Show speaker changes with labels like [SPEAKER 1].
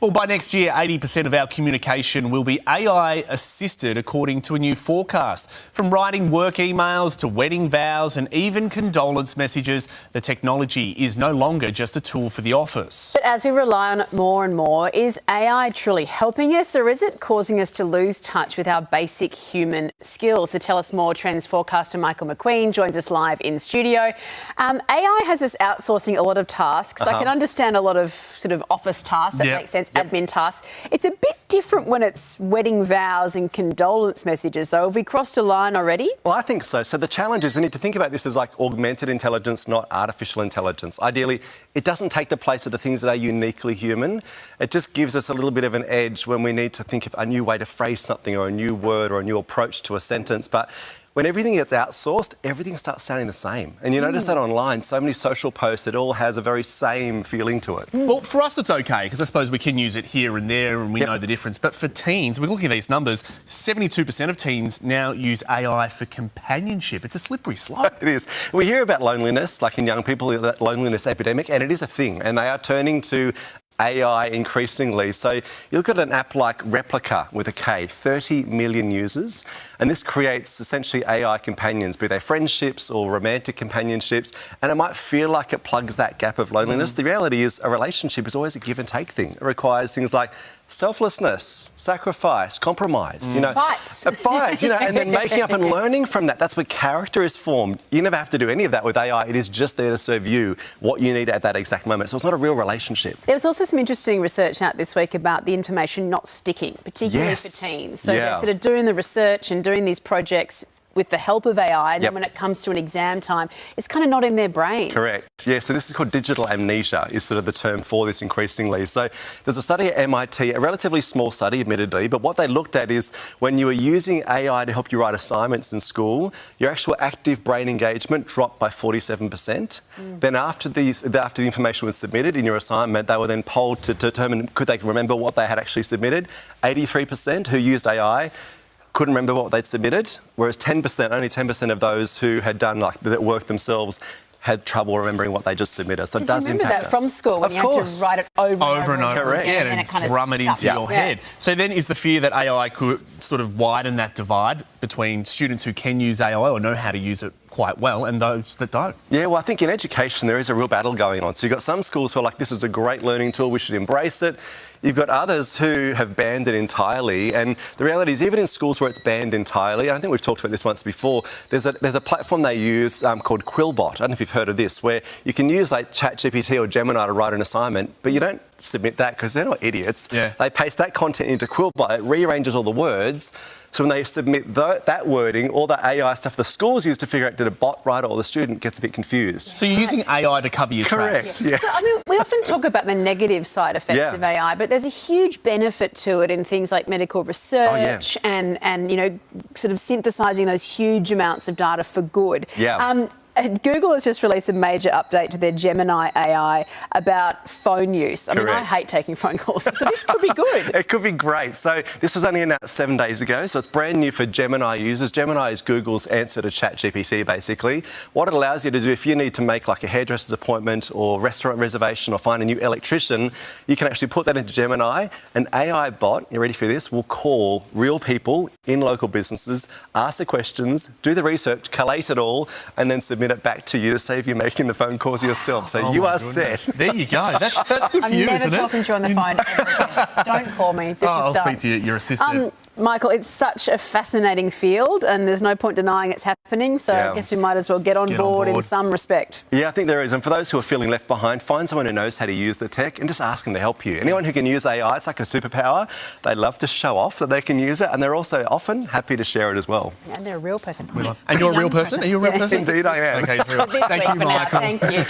[SPEAKER 1] Well, by next year, 80% of our communication will be AI-assisted, according to a new forecast. From writing work emails to wedding vows and even condolence messages, the technology is no longer just a tool for the office.
[SPEAKER 2] But as we rely on it more and more, is AI truly helping us, or is it causing us to lose touch with our basic human skills? To tell us more, trends forecaster Michael McQueen joins us live in studio. AI has us outsourcing a lot of tasks. I can understand a lot of sort of office tasks, that makes sense, admin tasks. It's a bit different when it's wedding vows and condolence messages, though. Have we crossed a line already?
[SPEAKER 3] Well, I think so. So the challenge is we need to think about this as like augmented intelligence, not artificial intelligence. Ideally, it doesn't take the place of the things that are uniquely human. It just gives us a little bit of an edge when we need to think of a new way to phrase something or a new word or a new approach to a sentence. But when everything gets outsourced, everything starts sounding the same. And you notice that online, so many social posts, it all has a very same feeling to it.
[SPEAKER 1] Well, for us, it's okay, because I suppose we can use it here and there and we know the difference. But for teens, we're looking at these numbers, 72% of teens now use AI for companionship. It's a slippery slope.
[SPEAKER 3] It is. We hear about loneliness, like in young people, that loneliness epidemic, and it is a thing. And they are turning to AI increasingly. So you look at an app like Replika with a K, 30 million users, and this creates essentially AI companions, be they friendships or romantic companionships, and it might feel like it plugs that gap of loneliness. The reality is a relationship is always a give and take thing. It requires things like selflessness, sacrifice, compromise,
[SPEAKER 2] Fights.
[SPEAKER 3] And then making up and learning from that. That's where character is formed. You never have to do any of that with AI. It is just there to serve you what you need at that exact moment. So it's not a real relationship.
[SPEAKER 2] There was also some interesting research out this week about the information not sticking, particularly for teens. So they're sort of doing the research and doing these projects with the help of AI, and then when it comes to an exam time, it's kind of not in their brains.
[SPEAKER 3] Correct. Yeah, so this is called digital amnesia, is sort of the term for this increasingly. So there's a study at MIT, a relatively small study, admittedly, but what they looked at is when you were using AI to help you write assignments in school, your actual active brain engagement dropped by 47%. Then after the information was submitted in your assignment, they were then polled to determine could they remember what they had actually submitted. 83% who used AI couldn't remember what they'd submitted, whereas only 10% of those who had done that work themselves had trouble remembering what they just submitted. So it does impact us.
[SPEAKER 2] Remember that from school when you had to write it over and over again, and it kind of
[SPEAKER 1] drum it into your head. So then is the fear that AI could sort of widen that divide between students who can use AI or know how to use it quite well and those that don't?
[SPEAKER 3] Yeah, well, I think in education there is a real battle going on. So you've got some schools who are like, this is a great learning tool, we should embrace it. You've got others who have banned it entirely, and the reality is even in schools where it's banned entirely, and I think we've talked about this once before, there's a platform they use called Quillbot. I don't know if you've heard of this, where you can use like ChatGPT or Gemini to write an assignment, but you don't submit that because they're not idiots. They paste that content into Quillbot, it rearranges all the words, so when they submit that wording, all the AI stuff the schools use to figure out did a bot write it or the student gets a bit confused.
[SPEAKER 1] So you're using AI to cover your tracks?
[SPEAKER 3] Correct, yes.
[SPEAKER 2] I mean, we often talk about the negative side effects of AI, but there's a huge benefit to it in things like medical research and sort of synthesising those huge amounts of data for good. Google has just released a major update to their Gemini AI about phone use. I mean, I hate taking phone calls, so this could be good.
[SPEAKER 3] It could be great. So this was only announced 7 days ago, so it's brand new for Gemini users. Gemini is Google's answer to ChatGPT, basically. What it allows you to do, if you need to make like a hairdresser's appointment or restaurant reservation or find a new electrician, you can actually put that into Gemini. An AI bot, you ready for this, will call real people in local businesses, ask the questions, do the research, collate it all, and then submit it back to you to save you making the phone calls yourself. So you are set.
[SPEAKER 1] There you go. That's good for you, isn't it?
[SPEAKER 2] I'm never talking to you on the phone ever again. Don't call me. This is
[SPEAKER 1] I'll
[SPEAKER 2] done.
[SPEAKER 1] speak to your assistant.
[SPEAKER 2] Michael, it's such a fascinating field and there's no point denying it's happening, so I guess we might as well get on board in some respect.
[SPEAKER 3] Yeah, I think there is. And for those who are feeling left behind, find someone who knows how to use the tech and just ask them to help you. Anyone who can use AI, it's like a superpower. They love to show off that they can use it, and they're also often happy to share it as well.
[SPEAKER 2] And they're a real person.
[SPEAKER 1] And you're a real person? Are you a real person?
[SPEAKER 3] Indeed I am.
[SPEAKER 1] Okay, thank you, Michael.
[SPEAKER 2] Thank you.